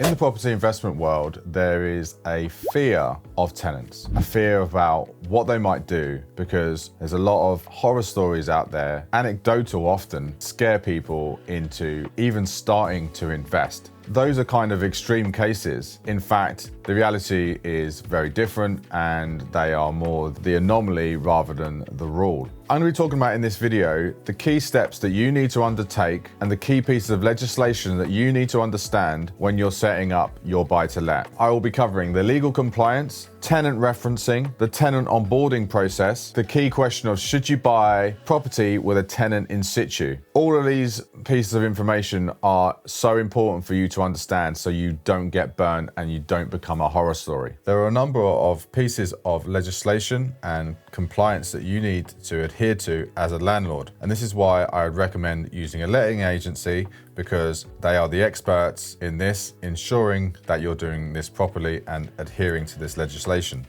In the property investment world, there is a fear of tenants, a fear about what they might do, because there's a lot of horror stories out there, anecdotal often, scare people into even starting to invest. Those are kind of extreme cases. In fact, the reality is very different and they are more the anomaly rather than the rule. I'm going to be talking about in this video the key steps that you need to undertake and the key pieces of legislation that you need to understand when you're setting up your buy-to-let. I will be covering the legal compliance, tenant referencing, the tenant onboarding process, the key question of should you buy property with a tenant in situ. All of these pieces of information are so important for you to understand so you don't get burned and you don't become a horror story. There are a number of pieces of legislation and compliance that you need to adhere to as a landlord. And this is why I would recommend using a letting agency, because they are the experts in this, ensuring that you're doing this properly and adhering to this legislation.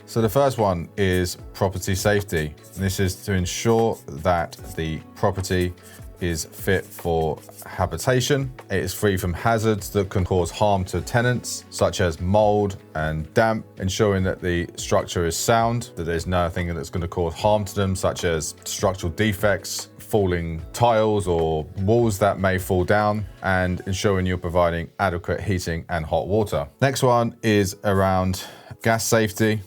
So the first one is property safety. This is to ensure that the property is fit for habitation. It is free from hazards that can cause harm to tenants, such as mold and damp, ensuring that the structure is sound, that there's nothing that's going to cause harm to them, such as structural defects, falling tiles or walls that may fall down, and ensuring you're providing adequate heating and hot water. Next one is around gas safety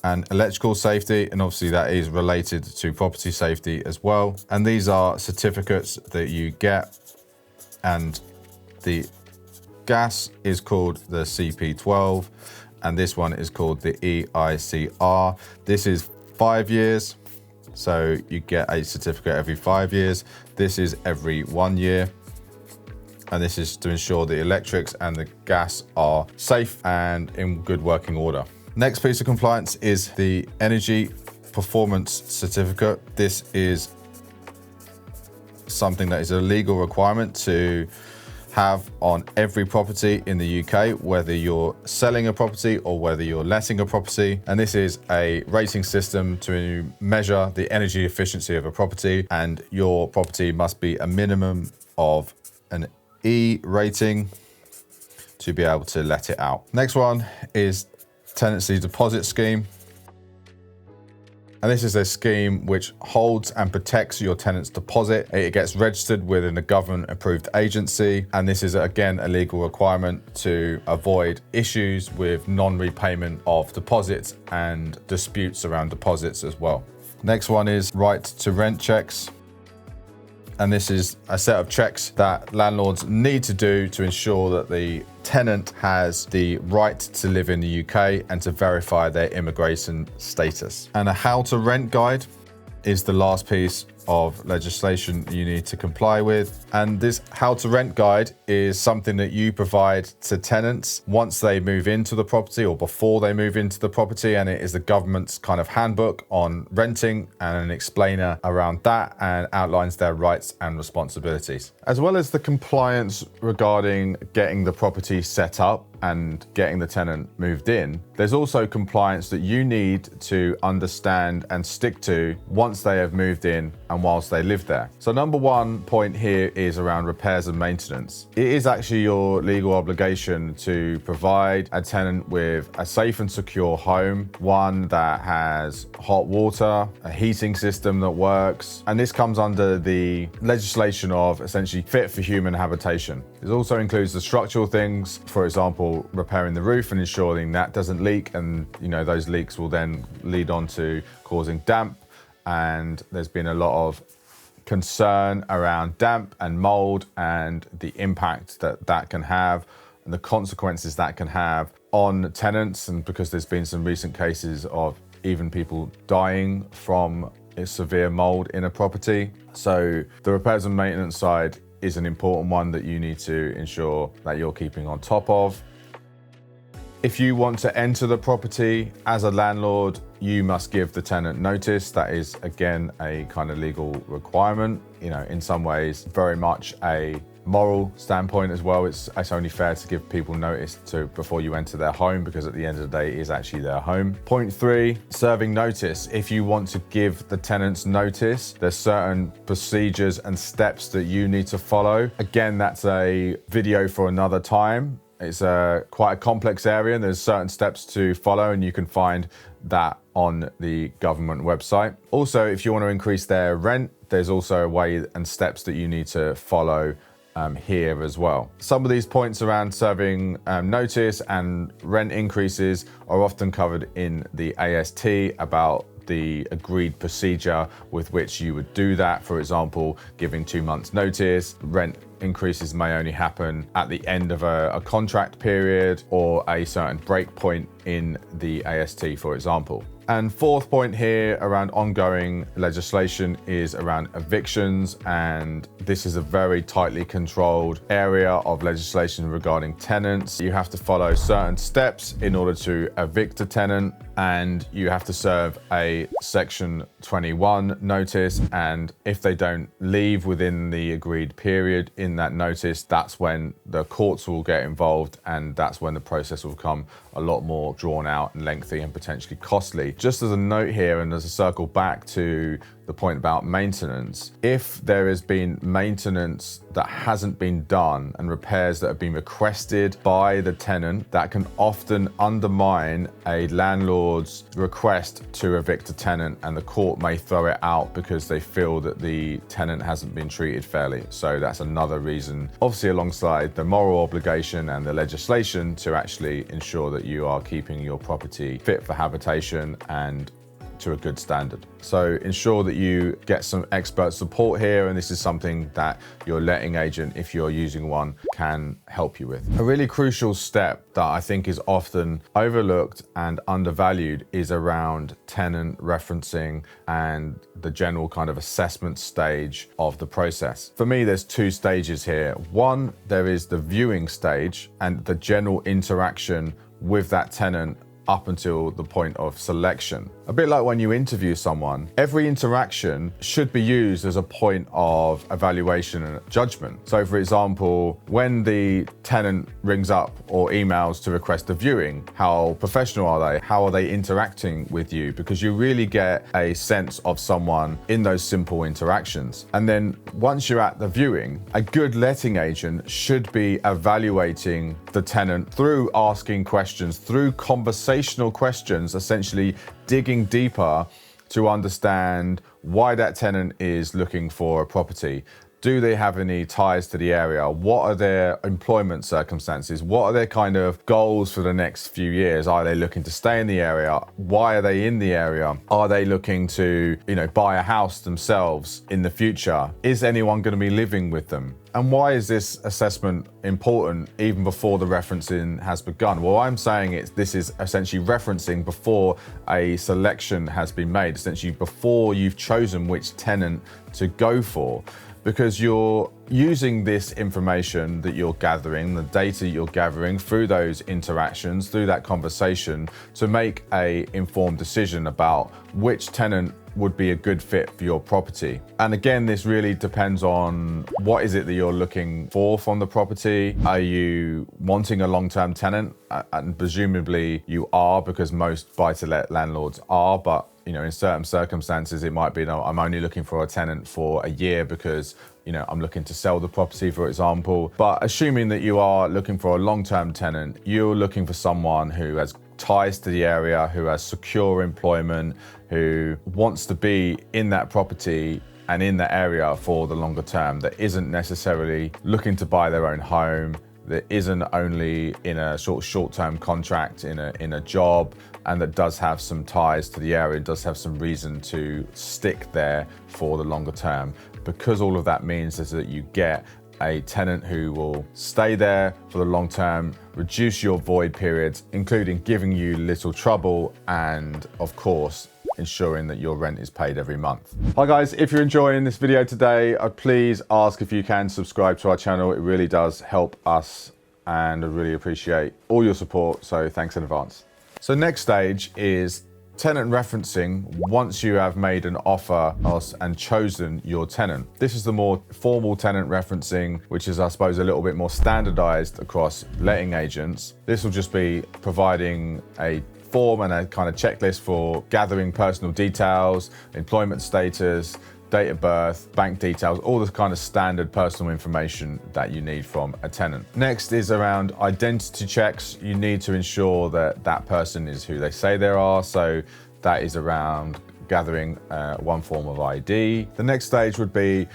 and electrical safety, and obviously that is related to property safety as well. And these are certificates that you get, and the gas is called the CP12 and this one is called the EICR. This is 5 years, so you get a certificate every 5 years. This is every 1 year, and this is to ensure the electrics and the gas are safe and in good working order. Next piece of compliance is the Energy Performance Certificate. This is something that is a legal requirement to have on every property in the UK, whether you're selling a property or whether you're letting a property. And this is a rating system to measure the energy efficiency of a property, and your property must be a minimum of an E rating to be able to let it out. Next one is Tenancy Deposit Scheme. And this is a scheme which holds and protects your tenant's deposit. It gets registered within a government approved agency. And this is again a legal requirement to avoid issues with non-repayment of deposits and disputes around deposits as well. Next one is right to rent checks. And this is a set of checks that landlords need to do to ensure that the tenant has the right to live in the UK and to verify their immigration status. And a how to rent guide is the last piece of legislation you need to comply with. And this how to rent guide is something that you provide to tenants once they move into the property or before they move into the property. And it is the government's kind of handbook on renting and an explainer around that, and outlines their rights and responsibilities. As well as the compliance regarding getting the property set up and getting the tenant moved in, there's also compliance that you need to understand and stick to once they have moved in and whilst they live there. So number one point here is around repairs and maintenance. It is actually your legal obligation to provide a tenant with a safe and secure home, one that has hot water, a heating system that works, and this comes under the legislation of essentially fit for human habitation. It also includes the structural things, for example, repairing the roof and ensuring that doesn't leak, and those leaks will then lead on to causing damp. And there's been a lot of concern around damp and mold and the impact that that can have and the consequences that can have on tenants, and because there's been some recent cases of even people dying from a severe mold in a property. So the repairs and maintenance side is an important one that you need to ensure that you're keeping on top of. If you want to enter the property as a landlord, you must give the tenant notice. That is, again, a kind of legal requirement. In some ways, very much a moral standpoint as well, it's only fair to give people notice before you enter their home, because at the end of the day, it is actually their home. Point 3, serving notice. If you want to give the tenants notice, there's certain procedures and steps that you need to follow. Again, that's a video for another time. It's quite a complex area, and there's certain steps to follow, and you can find that on the government website. Also, if you want to increase their rent, there's also a way and steps that you need to follow here as well. Some of these points around serving notice and rent increases are often covered in the AST about the agreed procedure with which you would do that. For example, giving 2 months notice. Rent increases may only happen at the end of a contract period or a certain break point in the AST, for example. And fourth point here around ongoing legislation is around evictions, and this is a very tightly controlled area of legislation regarding tenants. You have to follow certain steps in order to evict a tenant, and you have to serve a Section 21 notice, and if they don't leave within the agreed period in that notice, that's when the courts will get involved, and that's when the process will become a lot more drawn out and lengthy and potentially costly. Just as a note here, and as a circle back to the point about maintenance, if there has been maintenance that hasn't been done and repairs that have been requested by the tenant, that can often undermine a landlord's request to evict a tenant, and the court may throw it out because they feel that the tenant hasn't been treated fairly. So that's another reason, obviously alongside the moral obligation and the legislation, to actually ensure that you are keeping your property fit for habitation and to a good standard. So ensure that you get some expert support here, and this is something that your letting agent, if you're using one, can help you with. A really crucial step that I think is often overlooked and undervalued is around tenant referencing and the general kind of assessment stage of the process. For me, there's 2 stages here. One, there is the viewing stage and the general interaction with that tenant up until the point of selection. A bit like when you interview someone, every interaction should be used as a point of evaluation and judgment. So for example, when the tenant rings up or emails to request a viewing, how professional are they? How are they interacting with you? Because you really get a sense of someone in those simple interactions. And then once you're at the viewing, a good letting agent should be evaluating the tenant through asking questions, through conversational questions, essentially digging deeper to understand why that tenant is looking for a property. Do they have any ties to the area? What are their employment circumstances? What are their kind of goals for the next few years? Are they looking to stay in the area? Why are they in the area? Are they looking to, buy a house themselves in the future? Is anyone going to be living with them? And why is this assessment important even before the referencing has begun? Well, I'm saying this is essentially referencing before a selection has been made, essentially before you've chosen which tenant to go for. Because you're using this information that you're gathering, the data you're gathering through those interactions, through that conversation, to make an informed decision about which tenant would be a good fit for your property. And again, this really depends on what is it that you're looking for from the property. Are you wanting a long-term tenant? And presumably you are, because most buy-to-let landlords are, but in certain circumstances, it might be, no, I'm only looking for a tenant for a year because, I'm looking to sell the property, for example. But assuming that you are looking for a long-term tenant, you're looking for someone who has ties to the area, who has secure employment, who wants to be in that property and in that area for the longer term, that isn't necessarily looking to buy their own home, that isn't only in a short-term contract in a job, and that does have some ties to the area, does have some reason to stick there for the longer term. Because all of that means is that you get a tenant who will stay there for the long term, reduce your void periods, including giving you little trouble, and of course, ensuring that your rent is paid every month. Hi guys, if you're enjoying this video today, I'd please ask if you can subscribe to our channel. It really does help us, and I really appreciate all your support, so thanks in advance. So next stage is tenant referencing once you have made an offer and chosen your tenant. This is the more formal tenant referencing, which is, I suppose, a little bit more standardized across letting agents. This will just be providing a form and a kind of checklist for gathering personal details, employment status, date of birth, bank details, all the kind of standard personal information that you need from a tenant. Next is around identity checks. You need to ensure that that person is who they say they are. So that is around gathering one form of ID. The next stage would be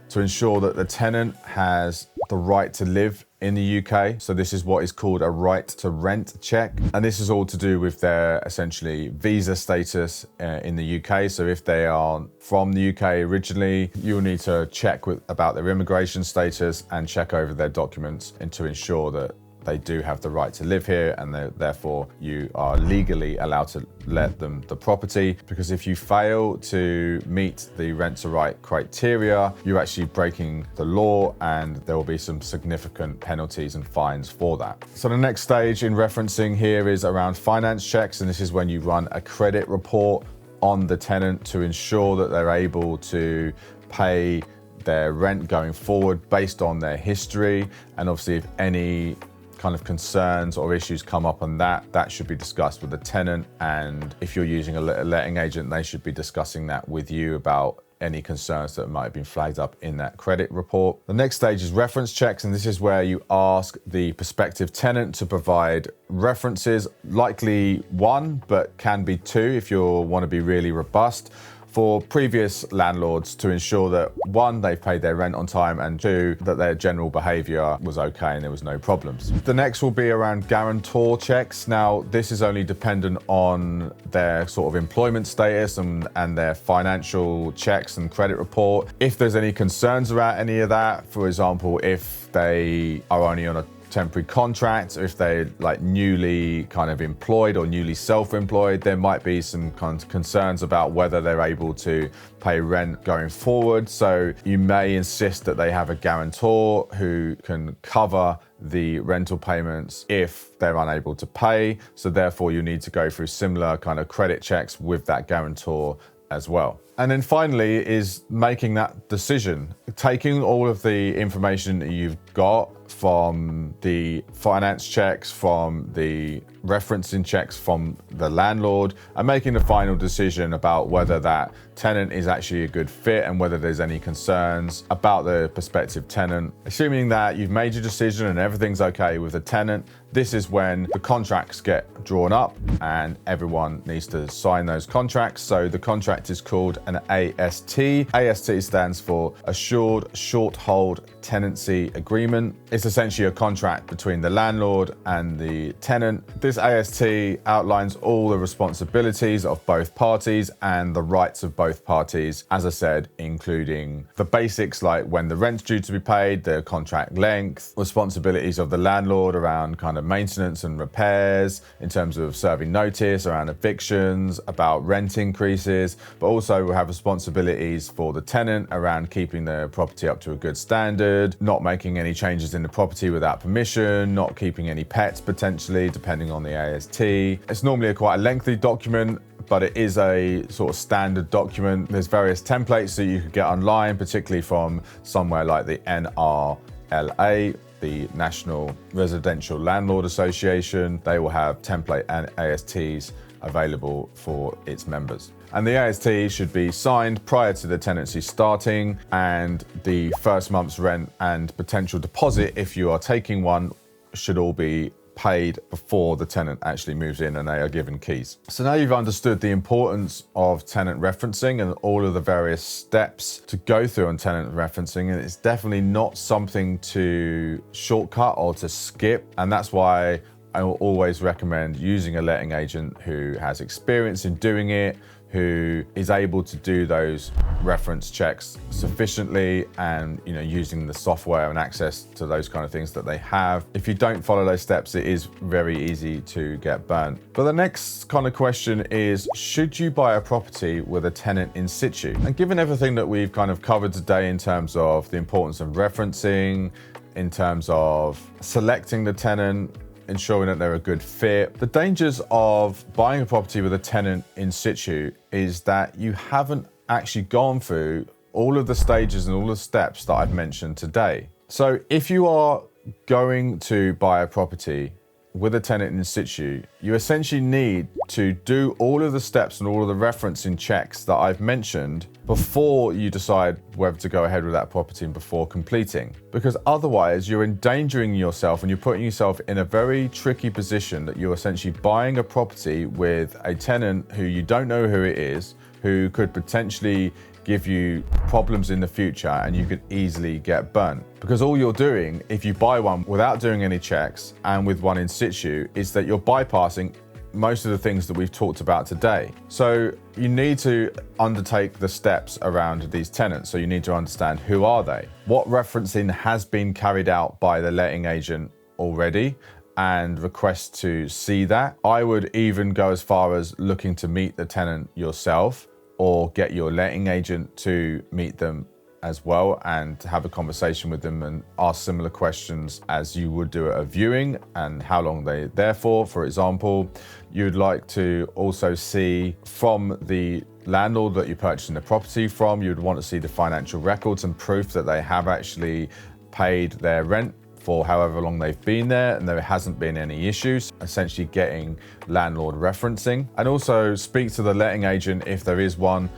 to ensure that the tenant has the right to live in the UK. So this is what is called a right to rent check. And this is all to do with their essentially visa status in the UK. So if they are from the UK originally, you'll need to check about their immigration status and check over their documents and to ensure that they do have the right to live here, and therefore you are legally allowed to let them the property. Because if you fail to meet the rent to right criteria, you're actually breaking the law, and there will be some significant penalties and fines for that. So the next stage in referencing here is around finance checks, and this is when you run a credit report on the tenant to ensure that they're able to pay their rent going forward based on their history. And obviously, if any kind of concerns or issues come up on that should be discussed with the tenant. And if you're using a letting agent, they should be discussing that with you about any concerns that might have been flagged up in that credit report. The next stage is reference checks, and this is where you ask the prospective tenant to provide references, likely one, but can be two if you want to be really robust, for previous landlords to ensure that one, they've paid their rent on time, and two, that their general behaviour was okay and there was no problems. The next will be around guarantor checks. Now, this is only dependent on their sort of employment status and their financial checks and credit report. If there's any concerns about any of that, for example, if they are only on a temporary contract, or if they're like newly kind of employed or newly self-employed, there might be some kind of concerns about whether they're able to pay rent going forward. So you may insist that they have a guarantor who can cover the rental payments if they're unable to pay. So therefore you need to go through similar kind of credit checks with that guarantor as well. And then finally is making that decision, taking all of the information that you've got from the finance checks, from the referencing checks from the landlord, and making the final decision about whether that tenant is actually a good fit and whether there's any concerns about the prospective tenant. Assuming that you've made your decision and everything's okay with the tenant, this is when the contracts get drawn up and everyone needs to sign those contracts. So the contract is called an AST. AST stands for Assured Short Hold Tenancy Agreement. It's essentially a contract between the landlord and the tenant. This AST outlines all the responsibilities of both parties and the rights of both parties, as I said, including the basics like when the rent's due to be paid, the contract length, responsibilities of the landlord around kind of maintenance and repairs, in terms of serving notice, around evictions, about rent increases, but also we'll have responsibilities for the tenant around keeping the property up to a good standard, not making any changes in the property without permission, not keeping any pets potentially, depending on the AST. It's normally quite a lengthy document, but it is a sort of standard document. There's various templates that you could get online, particularly from somewhere like the NRLA, the National Residential Landlord Association. They will have template and ASTs available for its members. And the AST should be signed prior to the tenancy starting, and the first month's rent and potential deposit, if you are taking one, should all be paid before the tenant actually moves in and they are given keys. So now you've understood the importance of tenant referencing and all of the various steps to go through on tenant referencing, and it's definitely not something to shortcut or to skip, and that's why I will always recommend using a letting agent who has experience in doing it, who is able to do those reference checks sufficiently, and using the software and access to those kind of things that they have. If you don't follow those steps, it is very easy to get burnt. But the next kind of question is, should you buy a property with a tenant in situ? And given everything that we've kind of covered today in terms of the importance of referencing, in terms of selecting the tenant, ensuring that they're a good fit. The dangers of buying a property with a tenant in situ is that you haven't actually gone through all of the stages and all the steps that I've mentioned today. So if you are going to buy a property with a tenant in situ, you essentially need to do all of the steps and all of the referencing checks that I've mentioned before you decide whether to go ahead with that property and before completing. Because otherwise you're endangering yourself and you're putting yourself in a very tricky position that you're essentially buying a property with a tenant who you don't know who it is, who could potentially give you problems in the future, and you could easily get burnt. Because all you're doing, if you buy one without doing any checks and with one in situ, is that you're bypassing most of the things that we've talked about today. So you need to undertake the steps around these tenants. So you need to understand, who are they? What referencing has been carried out by the letting agent already, and request to see that. I would even go as far as looking to meet the tenant yourself, or get your letting agent to meet them as well and have a conversation with them and ask similar questions as you would do at a viewing, and how long they're there for. For example, you'd like to also see from the landlord that you're purchasing the property from, you'd want to see the financial records and proof that they have actually paid their rent for however long they've been there and there hasn't been any issues, essentially getting landlord referencing. And also speak to the letting agent, if there is one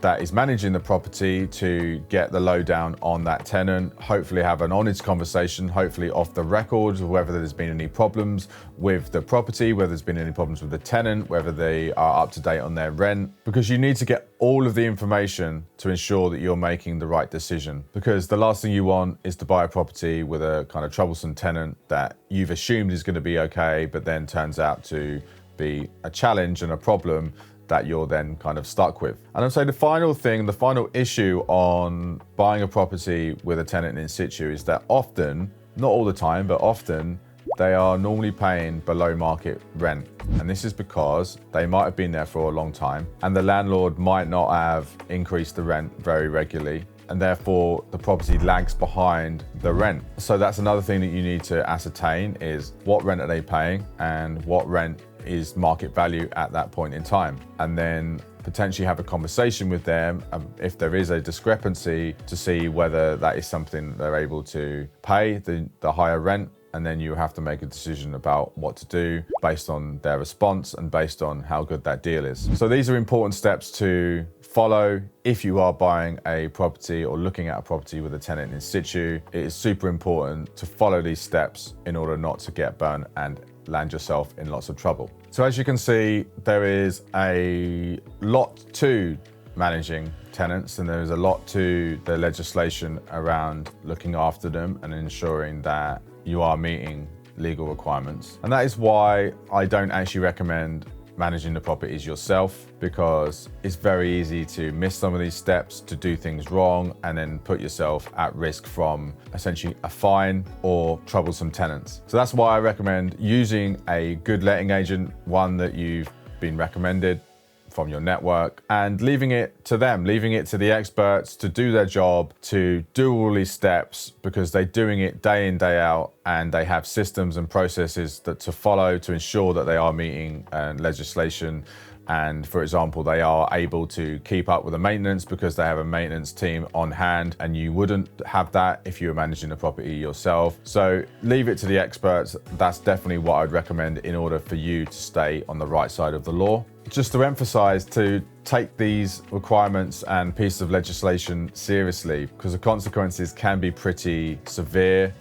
that is managing the property, to get the lowdown on that tenant. Hopefully have an honest conversation, hopefully off the record, whether there's been any problems with the property, whether there's been any problems with the tenant, whether they are up to date on their rent, because you need to get all of the information to ensure that you're making the right decision. Because the last thing you want is to buy a property with a kind of troublesome tenant that you've assumed is going to be okay, but then turns out to be a challenge and a problem that you're then kind of stuck with. And I'd say the final thing, the final issue on buying a property with a tenant in situ is that often, not all the time, but often, they are normally paying below market rent. And this is because they might have been there for a long time and the landlord might not have increased the rent very regularly, and therefore the property lags behind the rent. So that's another thing that you need to ascertain, is what rent are they paying and what rent is market value at that point in time. And then potentially have a conversation with them if there is a discrepancy, to see whether that is something they're able to pay, the higher rent. And then you have to make a decision about what to do based on their response and based on how good that deal is. So these are important steps to follow if you are buying a property or looking at a property with a tenant in situ. It is super important to follow these steps in order not to get burnt and land yourself in lots of trouble. So as you can see, there is a lot to managing tenants, and there is a lot to the legislation around looking after them and ensuring that you are meeting legal requirements. And that is why I don't actually recommend managing the properties yourself, because it's very easy to miss some of these steps, to do things wrong, and then put yourself at risk from essentially a fine or troublesome tenants. So that's why I recommend using a good letting agent, one that you've been recommended from your network, and leaving it to them, leaving it to the experts to do their job, to do all these steps, because they're doing it day in, day out, and they have systems and processes that to follow to ensure that they are meeting legislation. And for example, they are able to keep up with the maintenance because they have a maintenance team on hand, and you wouldn't have that if you were managing the property yourself. So leave it to the experts. That's definitely what I'd recommend in order for you to stay on the right side of the law. Just to emphasize, to take these requirements and pieces of legislation seriously, because the consequences can be pretty severe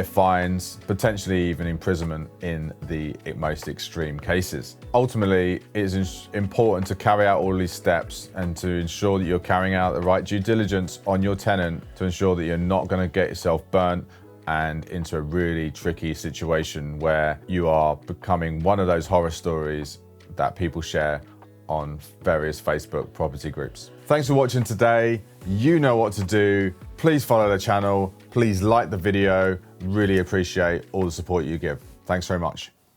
fines, potentially even imprisonment in the most extreme cases. Ultimately, it is important to carry out all these steps and to ensure that you're carrying out the right due diligence on your tenant, to ensure that you're not going to get yourself burnt and into a really tricky situation where you are becoming one of those horror stories that people share on various Facebook property groups. Thanks for watching today. You know what to do. Please follow the channel. Please like the video. Really appreciate all the support you give. Thanks very much.